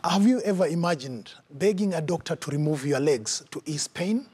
Have you ever imagined begging a doctor to remove your legs to ease pain?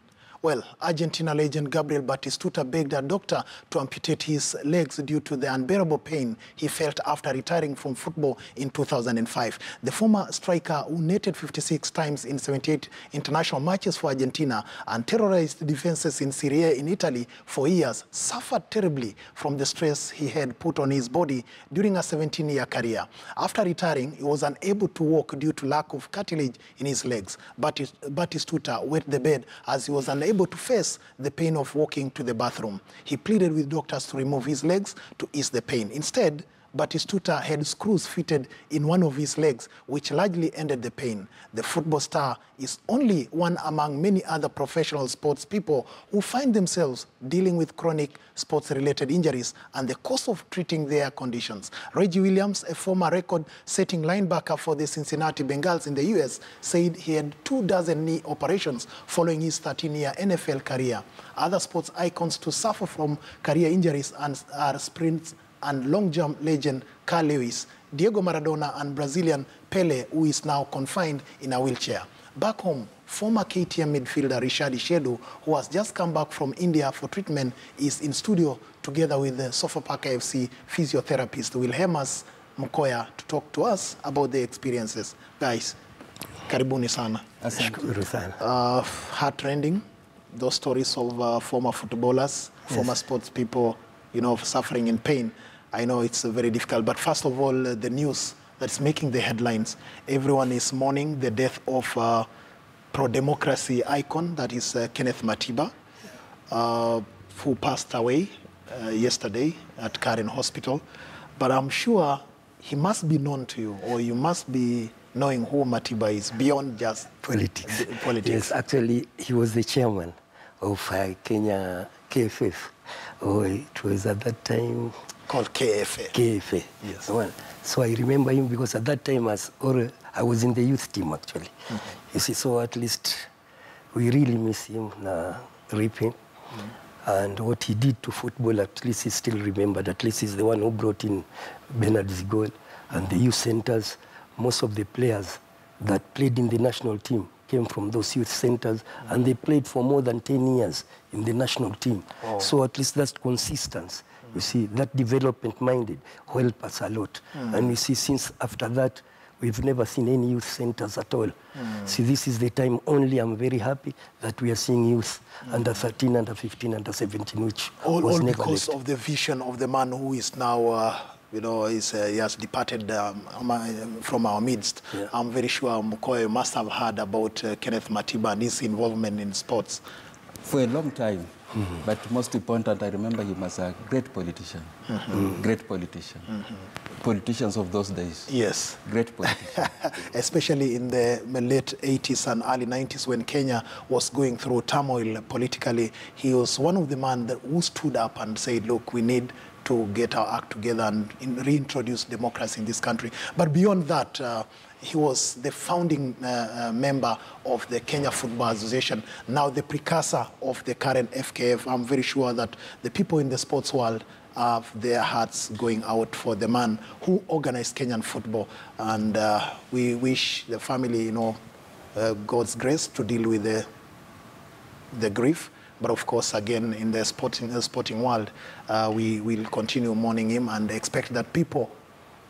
Well, Argentina legend Gabriel Batistuta begged a doctor to amputate his legs due to the unbearable pain he felt after retiring from football in 2005. The former striker, who netted 56 times in 78 international matches for Argentina and terrorized defenses in Serie A in Italy for years, suffered terribly from the stress he had put on his body during a 17-year career. After retiring, he was unable to walk due to lack of cartilage in his legs. Batistuta wet the bed as he was unable to face the pain of walking to the bathroom. He pleaded with doctors to remove his legs to ease the pain. Instead, Batistuta had screws fitted in one of his legs, which largely ended the pain. The football star is only one among many other professional sports people who find themselves dealing with chronic sports-related injuries and the cost of treating their conditions. Reggie Williams, a former record-setting linebacker for the Cincinnati Bengals in the U.S., said he had 24 knee operations following his 13-year NFL career. Other sports icons to suffer from career injuries are sprints and long jump legend Carl Lewis, Diego Maradona and Brazilian Pele, who is now confined in a wheelchair. Back home, former KTM midfielder Rishadi Shedu, who has just come back from India for treatment, is in studio together with the Sofapaka FC physiotherapist Whilhemus Mukoya to talk to us about the experiences. Guys, karibuni sana. Heart-rending, those stories of former footballers, former sports people, you know, suffering in pain. I know it's very difficult, but first of all, the news that's making the headlines. Everyone is mourning the death of pro-democracy icon, that is Kenneth Matiba, who passed away yesterday at Karen Hospital. But I'm sure he must be known to you, or you must be knowing who Matiba is, beyond just politics. Politics. Yes, actually, he was the chairman of Kenya KFF. Oh, it was at that time called KFA. KFA. Yes. Well, so I remember him because at that time I was in the youth team actually. Mm-hmm. You see, so at least we really miss him now, reaping. Mm-hmm. And what he did to football, at least he's still remembered. At least he's the one who brought in Bernard's goal and the youth centers. Most of the players that played in the national team came from those youth centers, and they played for more than 10 years in the national team. Oh. So at least that's consistency. You see, that development-minded helped us a lot. And you see, since after that, we've never seen any youth centers at all. See, this is the time only I'm very happy that we are seeing youth under 13, under 15, under 17, which was never because left. of the vision of the man who is now you know, he has departed from our midst. Yeah. I'm very sure Mukoya must have heard about Kenneth Matiba and his involvement in sports. For a long time, but most important, I remember him as a great politician. Great politician. Politicians of those days. Yes. Great politician. Especially in the late 80s and early 90s when Kenya was going through turmoil politically. He was one of the men who stood up and said, look, we need to get our act together and reintroduce democracy in this country. But beyond that, he was the founding member of the Kenya Football Association, now the precursor of the current FKF. I'm very sure that the people in the sports world have their hearts going out for the man who organized Kenyan football. And we wish the family, you know, God's grace to deal with the grief. But of course, again, in the sporting world, we will continue mourning him and expect that people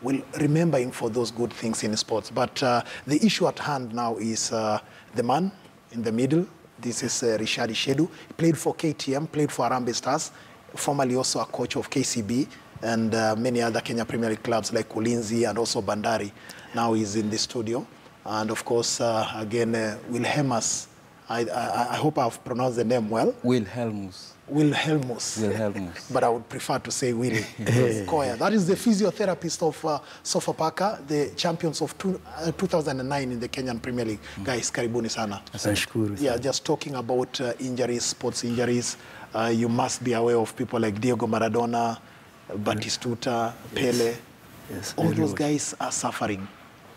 will remember him for those good things in sports. But the issue at hand now is the man in the middle. This is Rishadi Shedu. He played for KTM, played for Harambee Stars, formerly also a coach of KCB and many other Kenya Premier League clubs like Ulinzi and also Bandari. Now he's in the studio. And of course, again, Whilhemus. I hope I've pronounced the name well. Whilhemus. Whilhemus. But I would prefer to say Willie Mukoya. That is the physiotherapist of Sofapaka, the champions of 2009 in the Kenyan Premier League. Guys, karibuni sana. Yeah, just talking about injuries, sports injuries. You must be aware of people like Diego Maradona, Batistuta, Pele. Yes, all those guys are suffering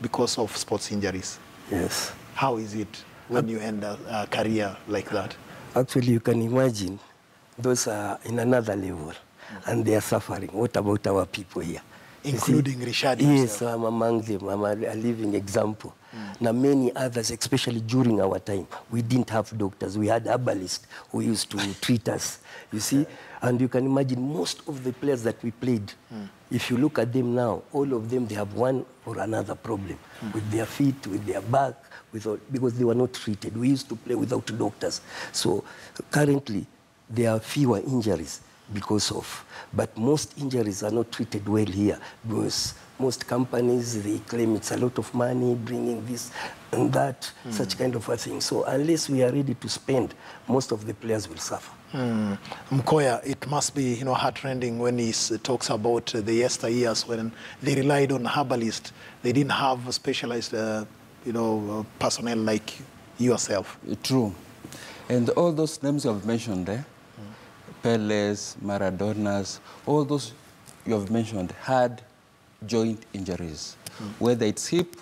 because of sports injuries. Yes. How is it when you end a career like that? Actually, you can imagine those are in another level and they are suffering. What about our people here? Including Rishadi Yes, himself. so I'm among them. I'm a living example. Now, many others, especially during our time, we didn't have doctors. We had herbalists who used to treat us, you see. And you can imagine most of the players that we played, if you look at them now, all of them, they have one or another problem with their feet, with their back, because they were not treated. We used to play without doctors. So currently, there are fewer injuries because of, but most injuries are not treated well here because most companies, they claim it's a lot of money, bringing this and that, such kind of a thing. So unless we are ready to spend, most of the players will suffer. Mukoya, it must be, heart-rending when he talks about the yesteryears when they relied on herbalists. They didn't have a specialized, personnel like yourself. True. And all those names you have mentioned there, Pele's, Maradona's, all those you have mentioned had joint injuries, whether it's hip,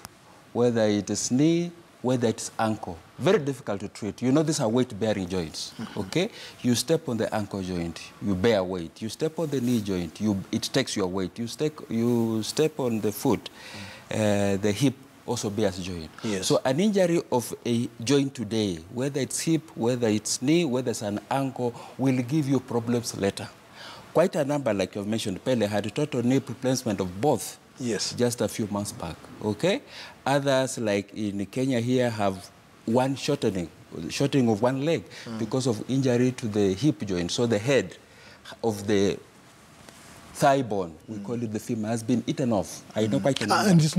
whether it is knee, whether it's ankle. Very difficult to treat. These are weight-bearing joints, okay? You step on the ankle joint, you bear weight. You step on the knee joint, it takes your weight. You step on the foot, the hip also bears joint. Yes. So an injury of a joint today, whether it's hip, whether it's knee, whether it's an ankle, will give you problems later. Quite a number, like you've mentioned, Pele had a total knee replacement of both. Yes. Just a few months back, okay? Others, like in Kenya here, have one shortening of one leg because of injury to the hip joint. So the head of the thigh bone, we call it the femur, has been eaten off. I know quite a number. And it's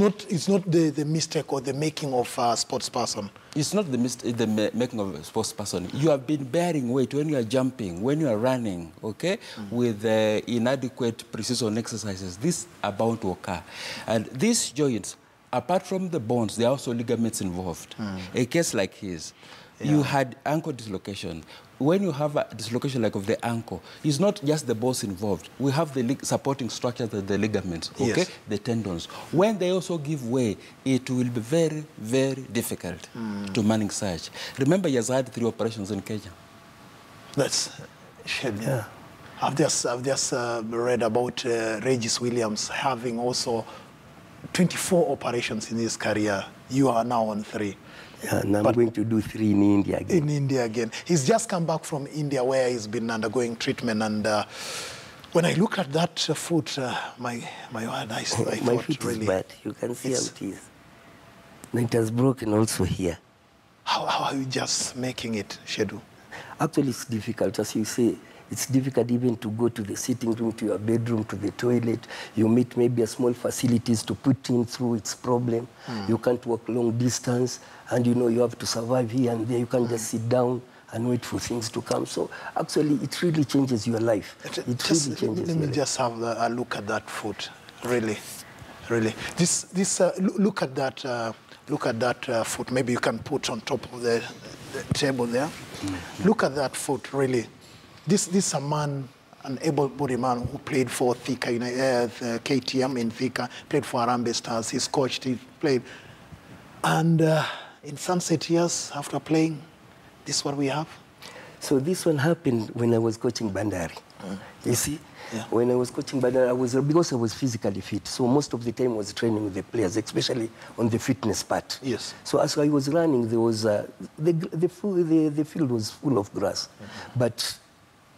not the mistake or the making of a sports person. It's not the making of a sports person. You have been bearing weight when you are jumping, when you are running, okay, with inadequate precision exercises. This are bound to occur. And these joints, apart from the bones, there are also ligaments involved. A case like his, you had ankle dislocation. When you have a dislocation like of the ankle, it's not just the bones involved. We have the supporting structures, the ligaments, okay? Yes. The tendons. When they also give way, it will be very, very difficult to manage such. Remember, he has had 3 operations in Kenya. That's shame. Yeah. I've just read about Reggie Williams having also 24 operations in his career. You are now on 3. Yeah, and I'm going to do 3 in India again. In India again. He's just come back from India where he's been undergoing treatment. And when I look at that foot, my feet really is bad. You can see how it is. And it has broken also here. How are you just making it, Shedu? Actually, it's difficult. As you say, it's difficult even to go to the sitting room, to your bedroom, to the toilet. You meet maybe a small facilities to put in through its problem. You can't walk long distance. And you have to survive here and there. You can't just sit down and wait for things to come. So actually, it really changes your life. It really changes Let me just have a look at that foot. Really, really. Look at that foot. Maybe you can put on top of the table there. Look at that foot, really. This is a man, an able-bodied man who played for Thika, KTM in Thika, played for Harambee Stars. He's coached, he played. And in sunset years, after playing, this is what we have? So this one happened when I was coaching Bandari. You see? Yeah. When I was coaching Bandari, because I was physically fit, so most of the time I was training with the players, especially on the fitness part. Yes. So as I was running, there was the field was full of grass, but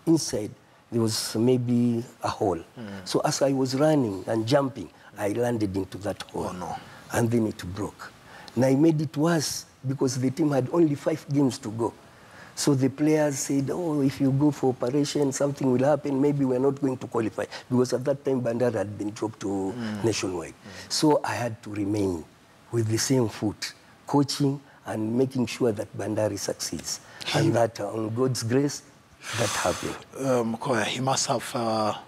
inside there was maybe a hole. So as I was running and jumping, I landed into that hole. Oh, no. And then it broke. And I made it worse because the team had only 5 games to go. So the players said, oh, if you go for operation, something will happen. Maybe we're not going to qualify. Because at that time, Bandari had been dropped to nationwide. So I had to remain with the same foot, coaching and making sure that Bandari succeeds. And that on God's grace, that happened. Mukoya, he must have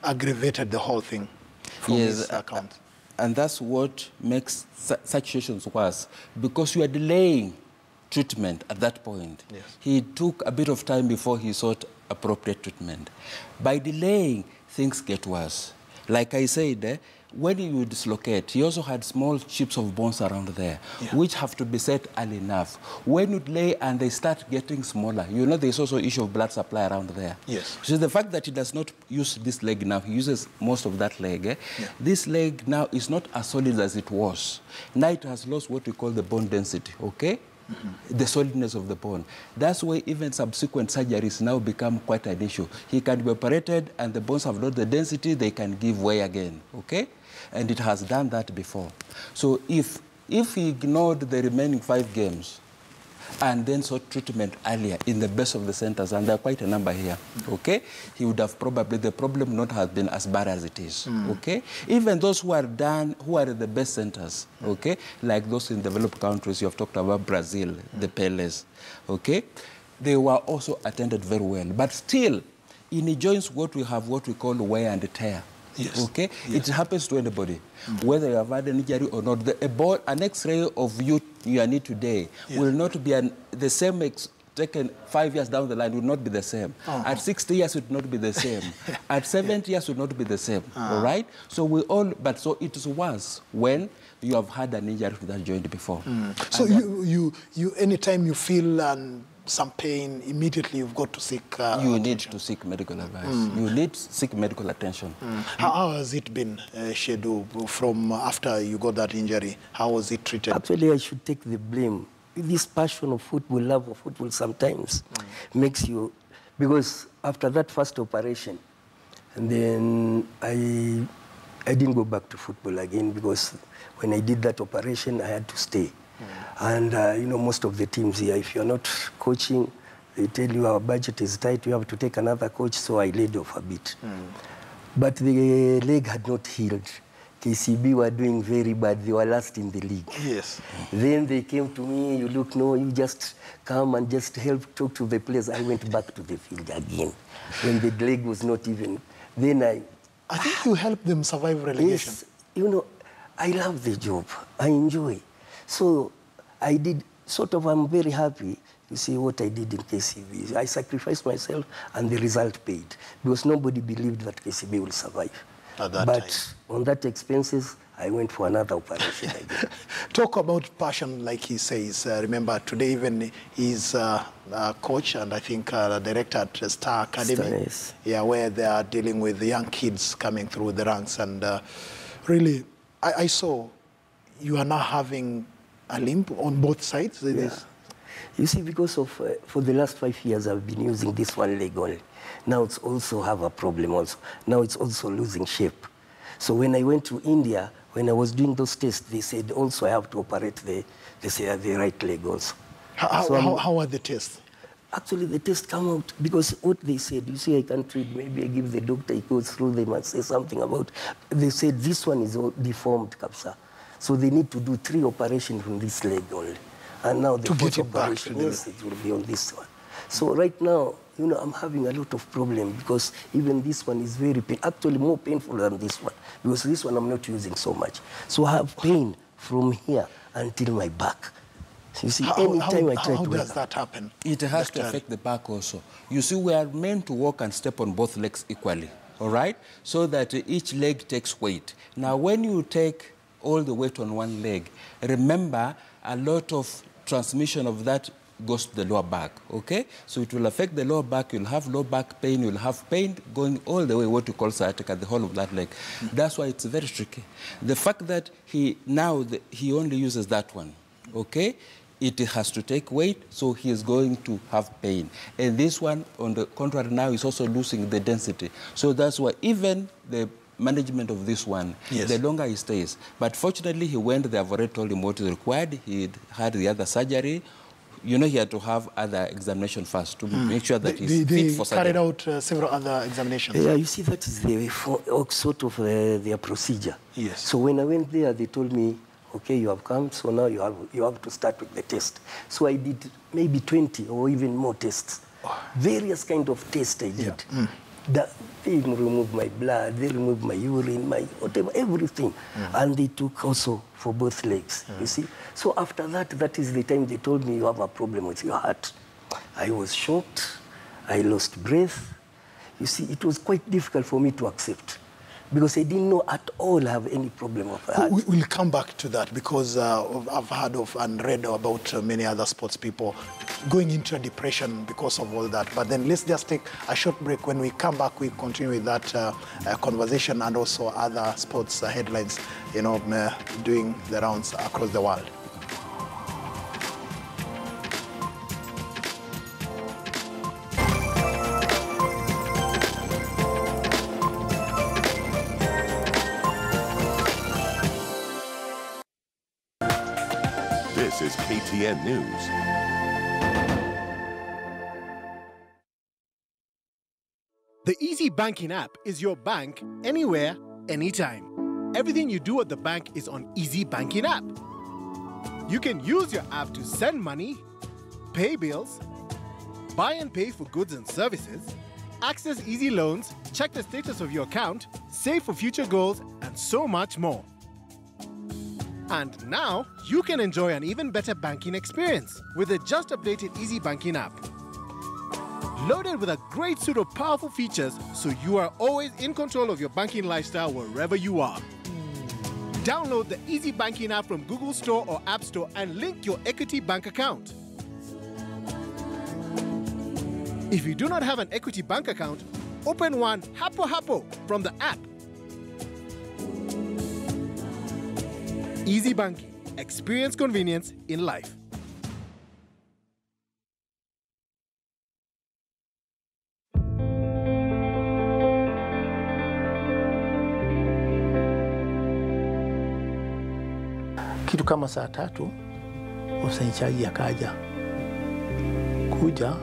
aggravated the whole thing from his account. And that's what makes such situations worse, because you are delaying treatment at that point. Yes. He took a bit of time before he sought appropriate treatment. By delaying, things get worse. Like I said, when you dislocate, he also had small chips of bones around there, which have to be set early enough. When you lay and they start getting smaller, you know there's also issue of blood supply around there. Yes. So the fact that he does not use this leg now, he uses most of that leg. This leg now is not as solid as it was. Now it has lost what we call the bone density, okay? The solidness of the bone. That's why even subsequent surgeries now become quite an issue. He can be operated and the bones have lost the density, they can give way again, okay? And it has done that before. So if he ignored the remaining 5 games and then sought treatment earlier in the best of the centers, and there are quite a number here, okay, he would have probably, the problem not have been as bad as it is, okay? Even those who are at the best centers, okay, like those in developed countries, you have talked about Brazil, the Peles, okay, they were also attended very well. But still, in the joints, what we call wear and tear. Yes. Okay? Yes. It happens to anybody, whether you have had an injury or not. An X-ray of your knee today will not be the same taken 5 years down the line will not be the same. At 60 years, it will not be the same. At 70 years, it will not be the same. All right? So so it is worse when you have had an injury to that joint before. So you anytime you feel some pain, immediately you've got to seek you need to seek medical advice. You need to seek medical attention. How has it been, Shedu, from after you got that injury? How was it treated? Actually, I should take the blame. This passion of football, love of football sometimes makes you... Because after that first operation, and then I didn't go back to football again because when I did that operation, I had to stay. And, you know, most of the teams here, if you're not coaching, they tell you our budget is tight, you have to take another coach, so I laid off a bit. But the leg had not healed. KCB were doing very bad. They were last in the league. Yes. Then they came to me, you just come and just help talk to the players. I went back to the field again when the leg was not even... Then I think you helped them survive relegation. Yes, you know, I love the job. I enjoy. So I did, I'm very happy. You see what I did in KCB. I sacrificed myself and the result paid because nobody believed that KCB will survive. At that but time. On that expenses, I went for another operation again. Talk about passion, like he says. Remember, today even he's a coach and I think a director at Star Academy. Yes. Yeah, where they are dealing with the young kids coming through the ranks. And really, I saw you are now having a limp on both sides. Yeah. You see, because of, for the last 5 years, I've been using this one leg only. Now it's also have a problem also. Now it's also losing shape. So when I went to India, when I was doing those tests, they said also I have to operate the right leg also. How are the tests? Actually, the tests come out because what they said, you see, I can't read. Maybe I give the doctor, he goes through them and say something about, they said this one is all deformed, Kapsa. So they need to do 3 operations on this leg only. And now the 4th operation, yes, it will be on this one. So right now, you know, I'm having a lot of problem because even this one is very painful, actually more painful than this one, because this one I'm not using so much. So I have pain from here until my back. You see, anytime I try to... How does that happen? It has to affect the back also. You see, we are meant to walk and step on both legs equally, all right? So that each leg takes weight. Now, when you take all the weight on one leg, remember, a lot of transmission of that goes to the lower back, okay? So it will affect the lower back, you'll have low back pain, you'll have pain going all the way, what you call sciatica, the whole of that leg. That's why it's very tricky. The fact that he only uses that one, okay? It has to take weight, so he is going to have pain. And this one, on the contrary, now is also losing the density. So that's why even the management of this one, the longer he stays. But fortunately, he went, they have already told him what is required. He had the other surgery. You know, he had to have other examination first to make sure that he's fit for surgery. They carried out several other examinations. Yeah, you see, that is sort of their procedure. Yes. So when I went there, they told me, okay, you have come, so now you have to start with the test. So I did maybe 20 or even more tests. Various kind of tests I did. They removed my blood, they removed my urine, my whatever, everything. And they took also for both legs, you see. So after that, that is the time they told me you have a problem with your heart. I was shocked, I lost breath. You see, it was quite difficult for me to accept. because I didn't know at all I have any problem of heart. We'll come back to that because I've heard of and read about many other sports people going into a depression because of all that. But then let's just take a short break. When we come back, we continue with that conversation and also other sports headlines, you know, doing the rounds across the world. This is KTN News. The Easy Banking app is your bank anywhere, anytime. Everything you do at the bank is on Easy Banking app. You can use your app to send money, pay bills, buy and pay for goods and services, access easy loans, check the status of your account, save for future goals, and so much more. And now, you can enjoy an even better banking experience with the just updated Easy Banking app. Loaded with a great suite of powerful features so you are always in control of your banking lifestyle wherever you are. Download the Easy Banking app from Google Store or App Store and link your Equity bank account. If you do not have an Equity bank account, open one hapo from the app. Easy Banking. Experience convenience in life. Kitu kama saa 3 msaichaji akaja kuja,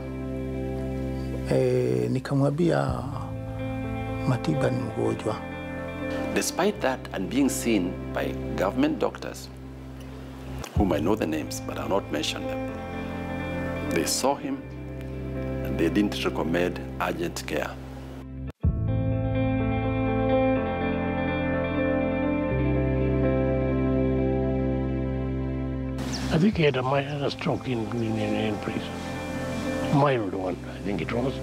nikamwambia Matiba ni mgonjwa. Despite that, and being seen by government doctors, whom I know the names but I'll not mention them, they saw him and they didn't recommend urgent care. I think he had a stroke in prison. A mild one, I think it was.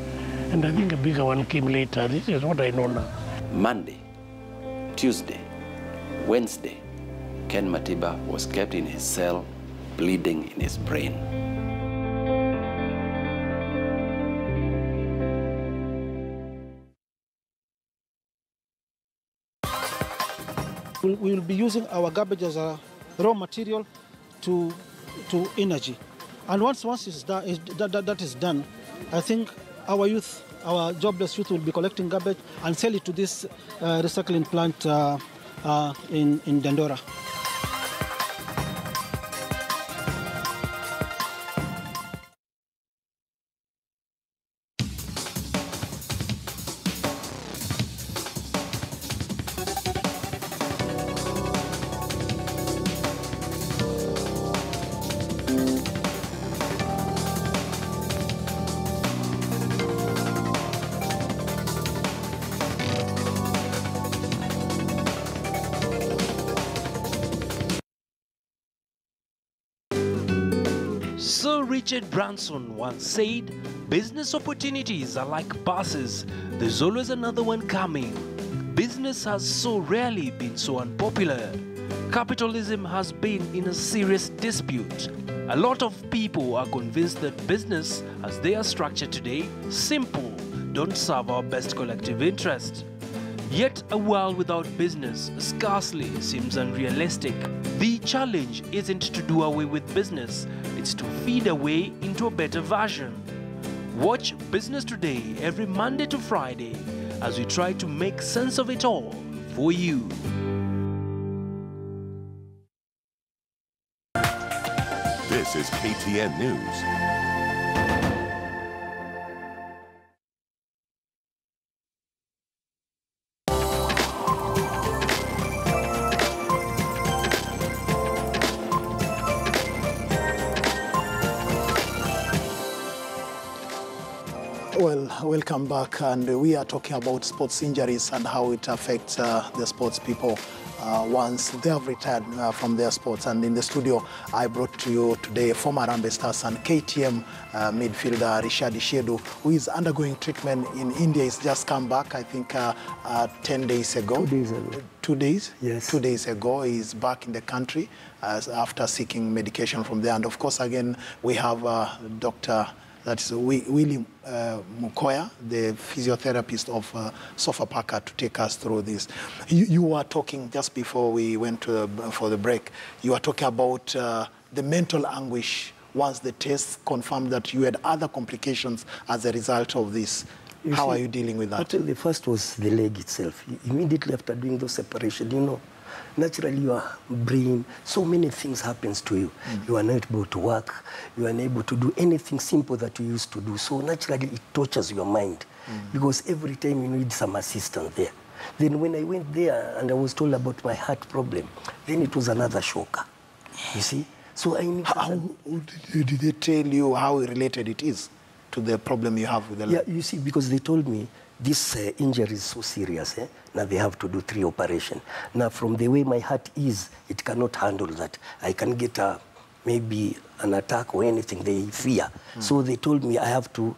And I think a bigger one came later. This is what I know now. Monday, Tuesday, Wednesday, Ken Matiba was kept in his cell, bleeding in his brain. We will be using our garbage as a raw material to energy. And once that is done, I think our youth, our jobless youth will be collecting garbage and sell it to this recycling plant in Dandora. Sir Richard Branson once said, "Business opportunities are like buses. There's always another one coming." Business has so rarely been so unpopular. Capitalism has been in a serious dispute. A lot of people are convinced that business, as they are structured today, simple, don't serve our best collective interest. Yet a world without business scarcely seems unrealistic. The challenge isn't to do away with business, it's to feed a way into a better version. Watch Business Today every Monday to Friday as we try to make sense of it all for you. This is KTN News. Well, welcome back, and we are talking about sports injuries and how it affects the sports people once they have retired from their sports. And in the studio, I brought to you today former Harambee Stars and KTM midfielder Rishadi Shedu, who is undergoing treatment in India. He's just come back, I think, 10 days ago. 2 days ago. 2 days? Yes. 2 days ago, he's back in the country after seeking medication from there. And of course, again, we have Dr. That's Whilhemus Mukoya, the physiotherapist of Sofapaka, to take us through this. You were talking just before we went for the break. You were talking about the mental anguish once the tests confirmed that you had other complications as a result of this. How are you dealing with that? The first was the leg itself. Immediately after doing those separations, you know, naturally your brain, so many things happens to you. You are not able to work. You are unable to do anything simple that you used to do. So naturally it tortures your mind because every time you need some assistance there. Then when I went there and I was told about my heart problem, then it was another shocker, you see. So I need did they tell you how related it is to the problem you have with the leg? Yeah, you see, because they told me this injury is so serious, now they have to do 3 operations. Now, from the way my heart is, it cannot handle that. I can get maybe an attack or anything they fear. So they told me I have to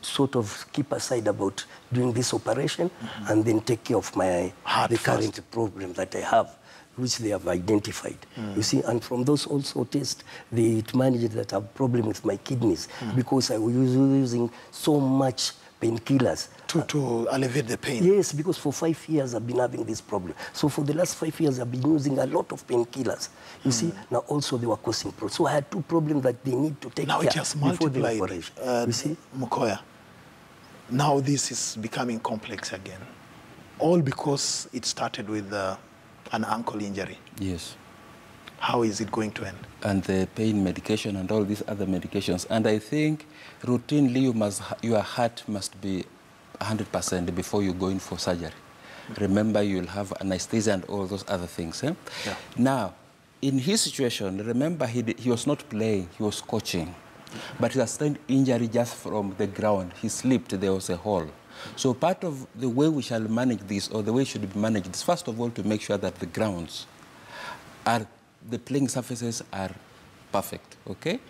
sort of keep aside about doing this operation and then take care of my the current problem that I have, which they have identified. You see, and from those also tests, they managed that I have problem with my kidneys because I was using so much painkillers. To alleviate the pain? Yes, because for 5 years I've been having this problem. So for the last 5 years I've been using a lot of painkillers. You see, now also they were causing problems. So I had 2 problems that they need to take care it has before the multiplied. operation. You see? Mukoya, now this is becoming complex again. All because it started with an ankle injury. Yes. How is it going to end? And the pain medication and all these other medications. And I think routinely your heart must be 100% before you go in for surgery. Remember, you'll have anesthesia and all those other things. Yeah. Now, in his situation, remember he was not playing, he was coaching. But he sustained injury just from the ground. He slipped, there was a hole. So part of the way we shall manage this, or the way it should be managed, is first of all to make sure that the grounds are, the playing surfaces are perfect, okay?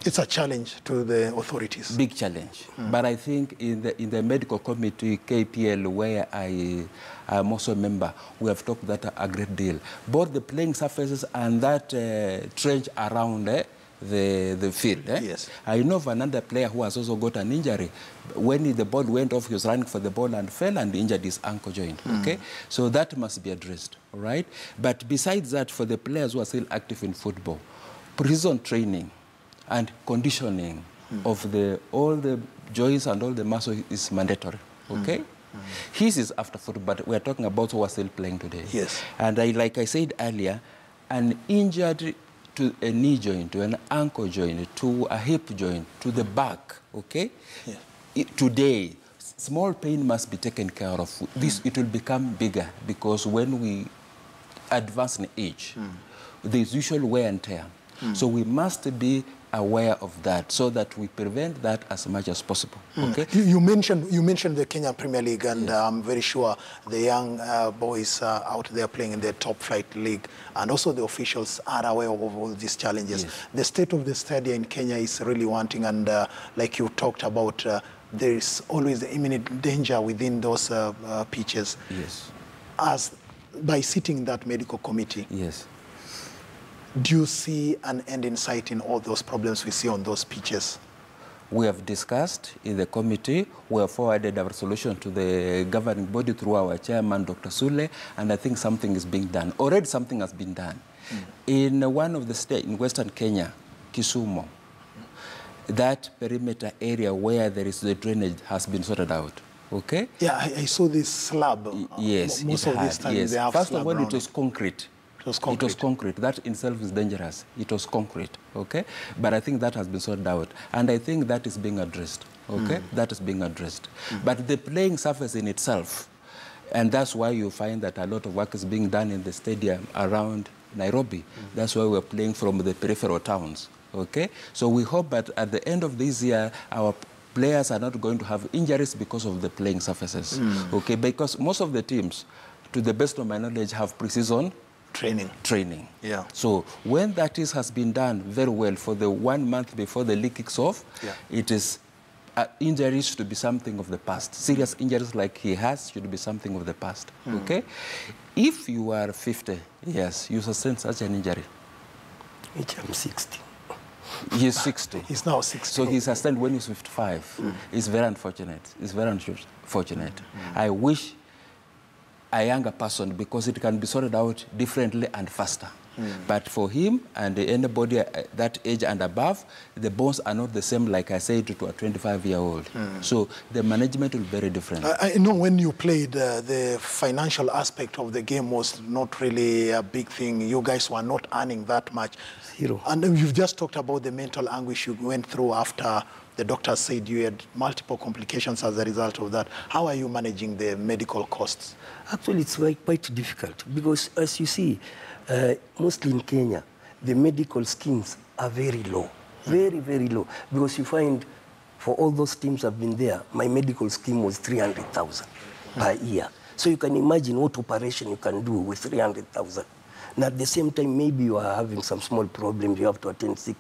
It's a challenge to the authorities. Big challenge. But I think in the medical committee, KPL, where I am also a member, we have talked that a great deal. Both the playing surfaces and that trench around the field. Yes. I know of another player who has also got an injury. When the ball went off, he was running for the ball and fell and injured his ankle joint. Okay? So that must be addressed, all right? But besides that, for the players who are still active in football, precision training and conditioning of all the joints and all the muscles is mandatory, okay? His is after football, but we are talking about who are still playing today. Yes. And like I said earlier, an injury to a knee joint, to an ankle joint, to a hip joint, to the back, okay? Yeah. Today, small pain must be taken care of. It will become bigger because when we advance in age, there's usual wear and tear. So we must be aware of that so that we prevent that as much as possible. Okay? You mentioned the Kenyan Premier League, and I'm very sure the young boys out there playing in the top flight league, and also the officials are aware of all these challenges. Yes. The state of the stadium in Kenya is really wanting, and like you talked about, there is always the imminent danger within those pitches. Yes. By sitting in that medical committee. Yes. Do you see an end in sight in all those problems we see on those pitches? We have discussed in the committee. We have forwarded our solution to the governing body through our chairman, Dr. Sule, and I think something is being done. Already something has been done. In one of the states, in Western Kenya, Kisumu, that perimeter area where there is the drainage has been sorted out. Okay? Yeah, I saw this slab. Yes, most of this time they have First of slab all, around it was concrete. It was concrete. It was concrete. That in itself is dangerous. It was concrete, okay? But I think that has been sorted out. And I think that is being addressed, okay? That is being addressed. But the playing surface in itself, and that's why you find that a lot of work is being done in the stadium around Nairobi. That's why we're playing from the peripheral towns, okay? So we hope that at the end of this year, our players are not going to have injuries because of the playing surfaces, okay? Because most of the teams to the best of my knowledge, have pre-season training. Yeah. So when that has been done very well for the 1 month before the league kicks off, it is injuries should be something of the past. Serious injuries like he has should be something of the past. Okay? If you are 50 years, you sustain such an injury. I'm 60. He's 60. He's now 60. So he sustained when he's 55. It's very unfortunate. It's very unfortunate. I wish a younger person, because it can be sorted out differently and faster. But for him and anybody that age and above, the bones are not the same, like I said, to a 25-year-old. So the management will be very different. I know when you played, the financial aspect of the game was not really a big thing. You guys were not earning that much. Zero. And you've just talked about the mental anguish you went through after the doctors said you had multiple complications as a result of that. How are you managing the medical costs? Actually, it's quite difficult because, as you see, mostly in Kenya, the medical schemes are very low, very, very low. Because you find, for all those teams I've been there, my medical scheme was 300,000 per year. So you can imagine what operation you can do with 300,000. And at the same time, maybe you are having some small problems, you have to attend sick,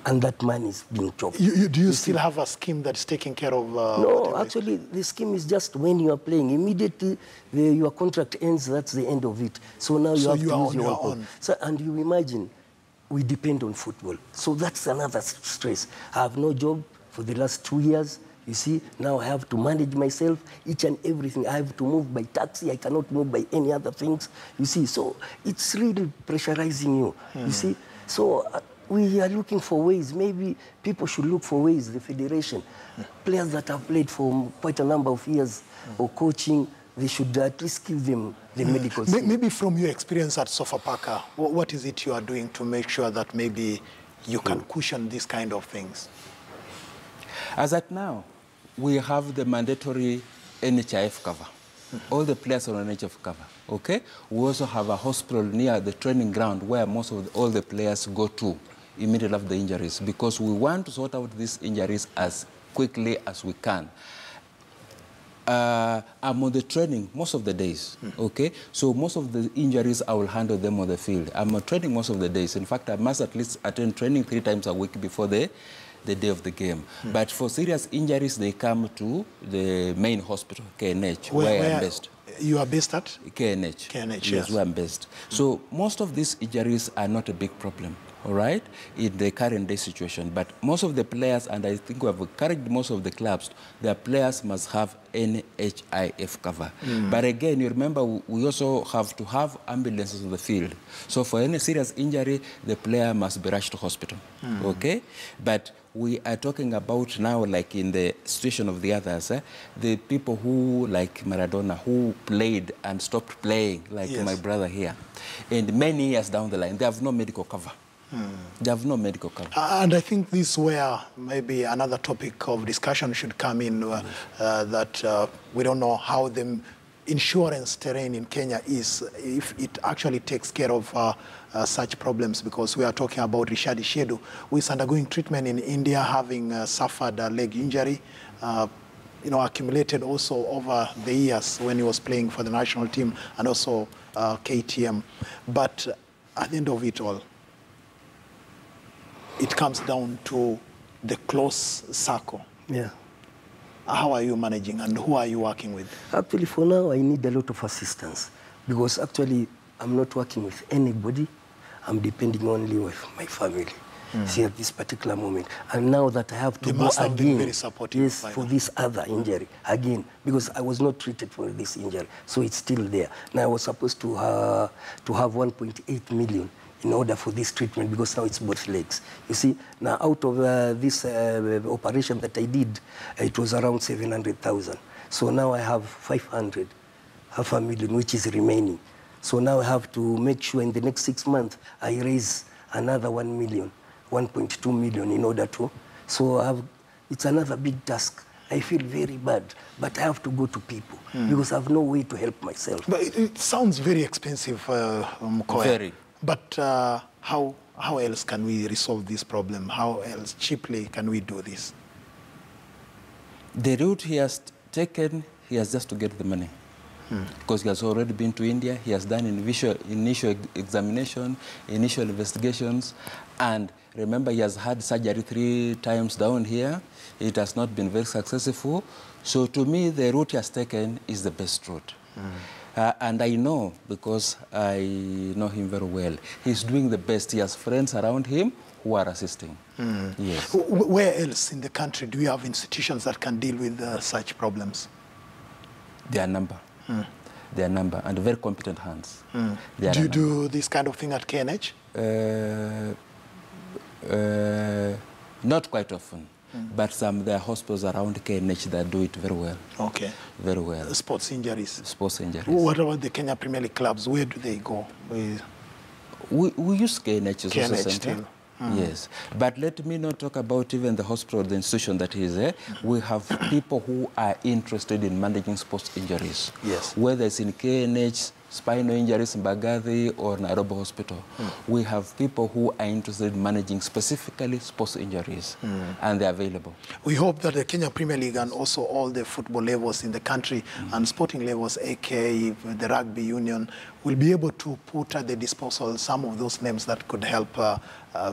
and that money is being chopped. Do you still have a scheme that's taking care of... no, actually, the scheme is just when you are playing. Immediately, your contract ends, that's the end of it. So now you have to use your own. So, and you imagine, we depend on football. So that's another stress. I have no job for the last 2 years. You see, now I have to manage myself, each and everything. I have to move by taxi. I cannot move by any other things. You see, so it's really pressurizing you. You see, so we are looking for ways. Maybe people should look for ways, the federation. Players that have played for quite a number of years or coaching, they should at least give them the medical scheme. Maybe from your experience at Sofapaka, what is it you are doing to make sure that maybe you can cushion these kind of things? As at now, we have the mandatory NHIF cover. All the players are on NHIF cover, okay? We also have a hospital near the training ground where most of all the players go to immediately after the injuries, because we want to sort out these injuries as quickly as we can. I'm on the training most of the days, okay? So most of the injuries, I will handle them on the field. I'm on training most of the days. In fact, I must at least attend training 3 times a week before the day of the game. But for serious injuries, they come to the main hospital, KNH, where I'm based. You are based at? KNH. KNH, yes. Where I'm based. So most of these injuries are not a big problem, all right, in the current day situation. But most of the players, and I think we have encouraged most of the clubs, their players must have NHIF cover. But again, you remember, we also have to have ambulances on the field. So for any serious injury, the player must be rushed to hospital, okay? But we are talking about now, like in the situation of the others, the people who, like Maradona, who played and stopped playing, like my brother here. And many years down the line, they have no medical cover. They have no medical cover. And I think this is where maybe another topic of discussion should come in, that we don't know how the insurance terrain in Kenya is, if it actually takes care of such problems, because we are talking about Rishadi Shedu, who is undergoing treatment in India, having suffered a leg injury, you know, accumulated also over the years when he was playing for the national team and also KTM. But at the end of it all, it comes down to the close circle. Yeah. How are you managing and who are you working with? Actually, for now, I need a lot of assistance because actually, I'm not working with anybody. I'm depending only on my family. See, at this particular moment. And now that I have to go again, for this other injury, again, because I was not treated for this injury, so it's still there. Now I was supposed to have 1.8 million in order for this treatment, because now it's both legs. You see, now out of this operation that I did, it was around 700,000. So now I have 500, half a million, which is remaining. So now I have to make sure in the next 6 months, I raise another 1 million, 1.2 million in order to, so it's another big task. I feel very bad, but I have to go to people because I have no way to help myself. But it sounds very expensive, Mukoya. Very. But how else can we resolve this problem? How else cheaply can we do this? The route he has taken, he has just to get the money. because he has already been to India. He has done initial examination, initial investigations, and remember, he has had surgery 3 times down here. It has not been very successful. So to me, the route he has taken is the best route. And I know, because I know him very well, he's doing the best. He has friends around him who are assisting. Yes. Where else in the country do you have institutions that can deal with such problems? There are a number. There are a number, and very competent hands. Do you do this kind of thing at KNH? Not quite often. But there are hospitals around KNH that do it very well. Okay. Very well. Sports injuries. Sports injuries. What about the Kenya Premier League clubs? Where do they go? We use KNH as KNH a center. still. Yes. But let me not talk about even the hospital, the institution that is there. We have people who are interested in managing sports injuries. Yes. Whether it's in KNH, spinal injuries in Mbagathi, or Nairobi Hospital. We have people who are interested in managing specifically sports injuries, and they're available. We hope that the Kenya Premier League and also all the football levels in the country and sporting levels, aka the rugby union, will be able to put at the disposal some of those names that could help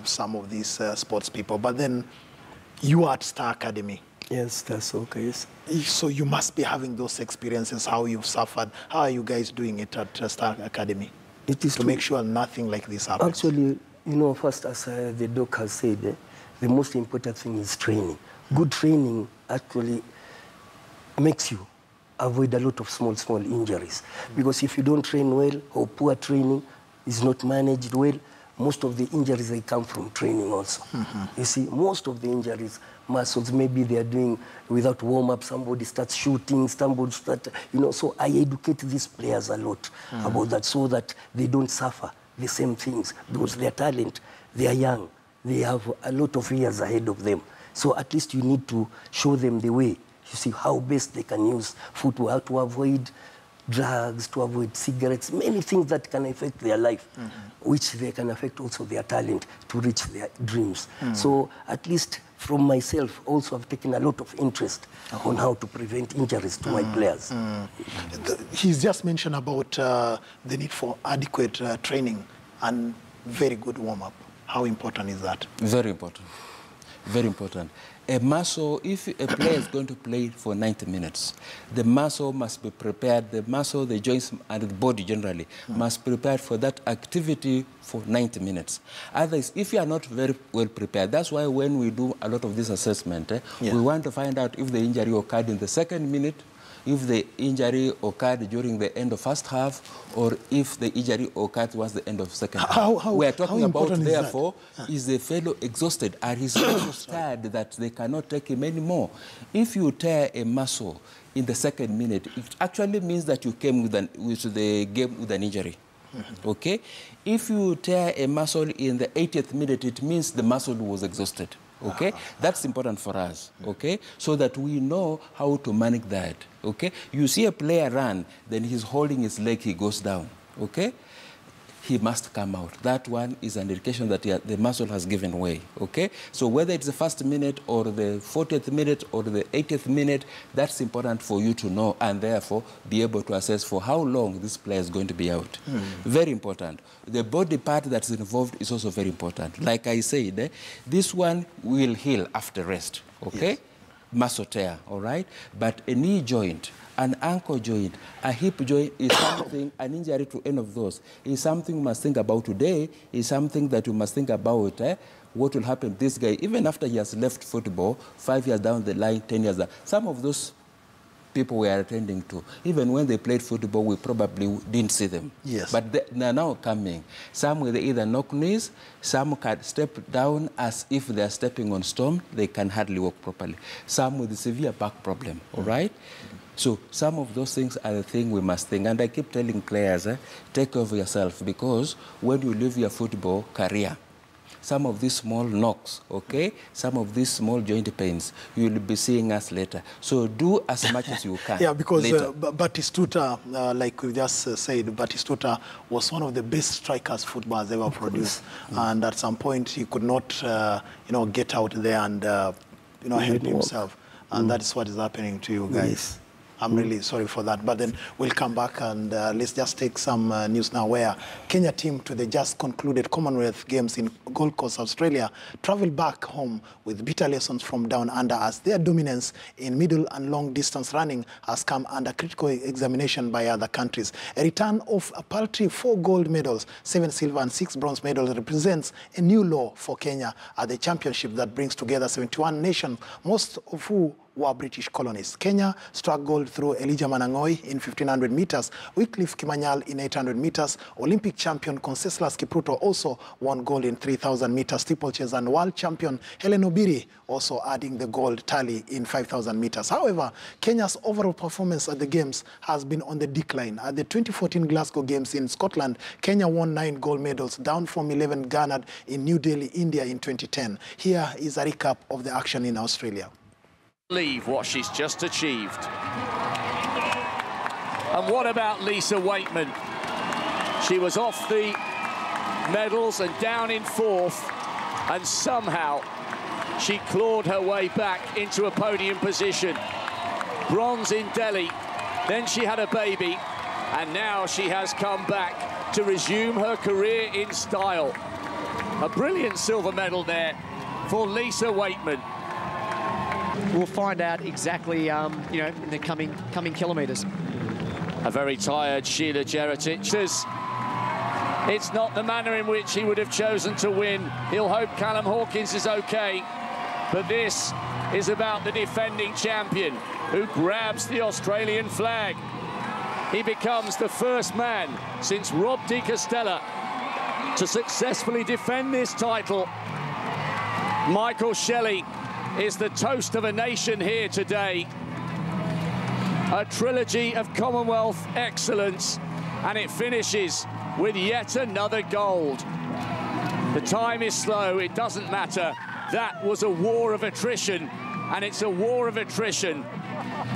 some of these sports people. But then you are at Star Academy. Yes, that's okay. Yes. So you must be having those experiences, how you've suffered. How are you guys doing it at Star Academy? It is to make sure nothing like this happens. Actually, you know, first, as the doc has said, the most important thing is training. Good training actually makes you avoid a lot of small injuries. Because if you don't train well, or poor training is not managed well, most of the injuries, they come from training also. You see, most of the injuries, muscles, maybe they are doing without warm-up, somebody starts shooting, somebody starts, you know, so I educate these players a lot about that, so that they don't suffer the same things, because their talent, they are young, they have a lot of years ahead of them. So at least you need to show them the way, you see, how best they can use football, how to avoid drugs, to avoid cigarettes, many things that can affect their life, which they can affect also their talent to reach their dreams. So at least from myself, also I've taken a lot of interest on how to prevent injuries to my players. He's just mentioned about the need for adequate training and very good warm-up. How important is that? Very important. Very important. A muscle, if a player is going to play for 90 minutes, the muscle must be prepared, the muscle, the joints, and the body generally must be prepared for that activity for 90 minutes. Otherwise, if you are not very well prepared, that's why when we do a lot of this assessment, we want to find out if the injury occurred in the second minute, if the injury occurred during the end of first half, or if the injury occurred towards the end of second half. We are talking about, therefore, is the fellow exhausted? Are his muscles tired that they cannot take him anymore? If you tear a muscle in the second minute, it actually means that you came with the game with an injury. Okay? If you tear a muscle in the 80th minute, it means the muscle was exhausted. Okay? That's important for us, okay? So that we know how to manage that, okay? You see a player run, then he's holding his leg, he goes down, okay? He must come out. That one is an indication that the muscle has given way, okay? So whether it's the first minute or the 40th minute or the 80th minute, that's important for you to know and therefore be able to assess for how long this player is going to be out. Very important. The body part that's involved is also very important. Like I said, this one will heal after rest, okay? Yes. Muscle tear, all right? But a knee joint, an ankle joint, a hip joint is something, an injury to any of those, is something you must think about today, is something that you must think about what will happen to this guy, even after he has left football, 5 years down the line, 10 years down. Some of those people we are attending to, even when they played football, we probably didn't see them. Yes. But they're now coming. Some with either knock knees, some can step down as if they're stepping on stone, they can hardly walk properly. Some with a severe back problem, all right? So some of those things are the thing we must think. And I keep telling players, take care of yourself, because when you leave your football career, some of these small knocks, okay, some of these small joint pains, you will be seeing us later. So do as much as you can. Yeah, because Batistuta, like we just said, Batistuta was one of the best strikers football has ever produced. And at some point, he could not, you know, get out there and, you know, help himself. And that is what is happening to you guys. I'm really sorry for that. But then we'll come back and let's just take some news now where Kenya team to the just concluded Commonwealth Games in Gold Coast, Australia, travel back home with bitter lessons from down under as their dominance in middle and long distance running has come under critical examination by other countries. A return of a paltry 4 gold medals, 7 silver and 6 bronze medals represents a new low for Kenya at the championship that brings together 71 nations, most of who were British colonies. Kenya struck gold through Elijah Manangoi in 1500 meters, Wycliffe Kimanyal in 800 meters, Olympic champion Conseslus Kipruto also won gold in 3000 meters steeplechase, and world champion Helen Obiri also adding the gold tally in 5000 meters. However, Kenya's overall performance at the Games has been on the decline. At the 2014 Glasgow Games in Scotland, Kenya won 9 gold medals, down from 11 garnered in New Delhi, India in 2010. Here is a recap of the action in Australia. Believe what she's just achieved. And what about Lisa Waitman? She was off the medals and down in 4th, and somehow she clawed her way back into a podium position. Bronze in Delhi, then she had a baby, and now she has come back to resume her career in style. A brilliant silver medal there for Lisa Waitman. We'll find out exactly, you know, in the coming kilometres. A very tired Sheila Jeratic. It's not the manner in which he would have chosen to win. He'll hope Callum Hawkins is okay. But this is about the defending champion who grabs the Australian flag. He becomes the first man since Rob Di Castella to successfully defend this title. Michael Shelley is the toast of a nation here today. A trilogy of Commonwealth excellence, and it finishes with yet another gold. The time is slow, it doesn't matter. That was a war of attrition, and it's a war of attrition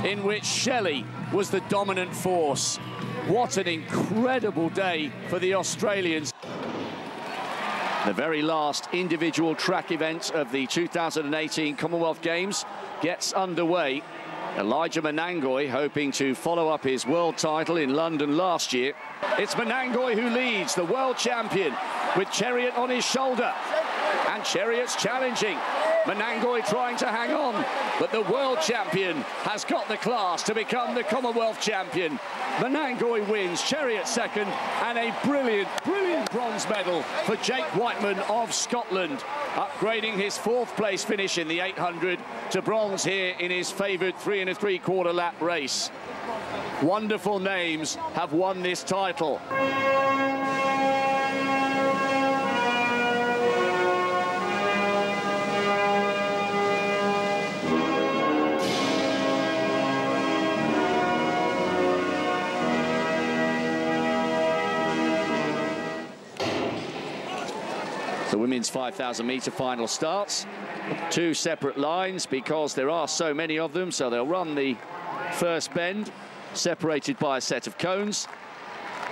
in which Shelley was the dominant force. What an incredible day for the Australians. The very last individual track event of the 2018 Commonwealth Games gets underway. Elijah Manangoi hoping to follow up his world title in London last year. It's Manangoi who leads, the world champion, with Chariot on his shoulder. And Chariot's challenging. Manangoi trying to hang on, but the world champion has got the class to become the Commonwealth champion. Manangoi wins, Chariot second, and a brilliant, brilliant bronze medal for Jake Whiteman of Scotland, upgrading his 4th place finish in the 800 to bronze here in his favoured 3 3/4 lap race. Wonderful names have won this title. The women's 5,000 metre final starts. 2 separate lines because there are so many of them, so they'll run the first bend, separated by a set of cones,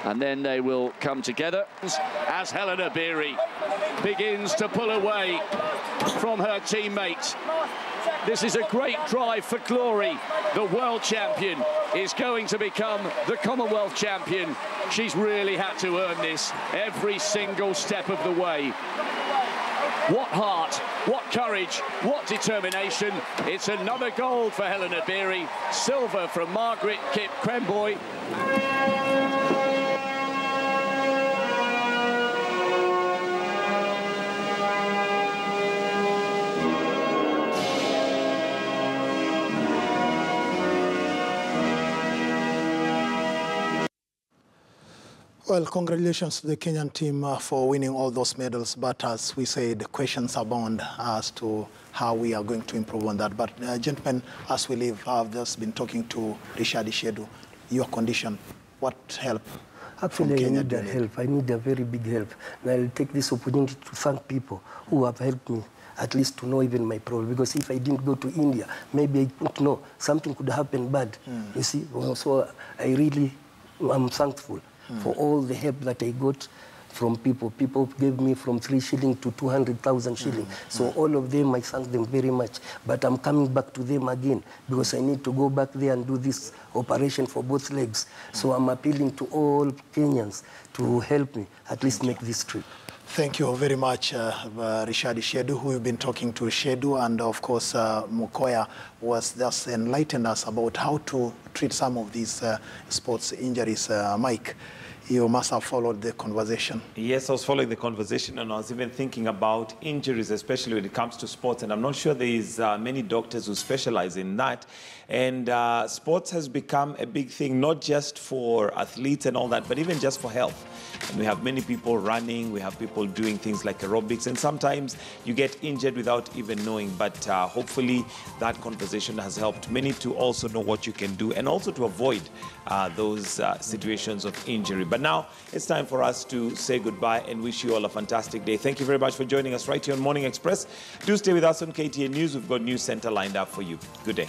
and then they will come together as Helena Beery begins to pull away from her teammate. This is a great drive for glory. The world champion is going to become the Commonwealth champion. She's really had to earn this every single step of the way. What heart, what courage, what determination. It's another gold for Helena Beery, silver from Margaret Kip Kremboy. Well, congratulations to the Kenyan team for winning all those medals. But as we said, questions abound as to how we are going to improve on that. But gentlemen, as we leave, I've just been talking to Rishadi Shedu. Your condition, what help? Actually, I need help. I need a very big help. And I'll take this opportunity to thank people who have helped me, at least to know even my problem. Because if I didn't go to India, maybe I didn't know. Something could happen bad. You see? Well, so I really am thankful for all the help that I got from people. People gave me from 3 shilling to 200,000 shilling. So all of them, I thank them very much. But I'm coming back to them again because I need to go back there and do this operation for both legs. So I'm appealing to all Kenyans to help me at least make this trip. Thank you very much, Rishadi Shedu, who we've been talking to. Shedu and, of course, Mukoya was just enlightened us about how to treat some of these sports injuries. Mike, you must have followed the conversation. Yes, I was following the conversation, and I was even thinking about injuries, especially when it comes to sports. And I'm not sure there's many doctors who specialize in that. And sports has become a big thing, not just for athletes and all that, but even just for health. And we have many people running, we have people doing things like aerobics, and sometimes you get injured without even knowing. But hopefully that conversation has helped many to also know what you can do and also to avoid those situations of injury. But now it's time for us to say goodbye and wish you all a fantastic day. Thank you very much for joining us right here on Morning Express. Do stay with us on KTN News. We've got News Center lined up for you. Good day.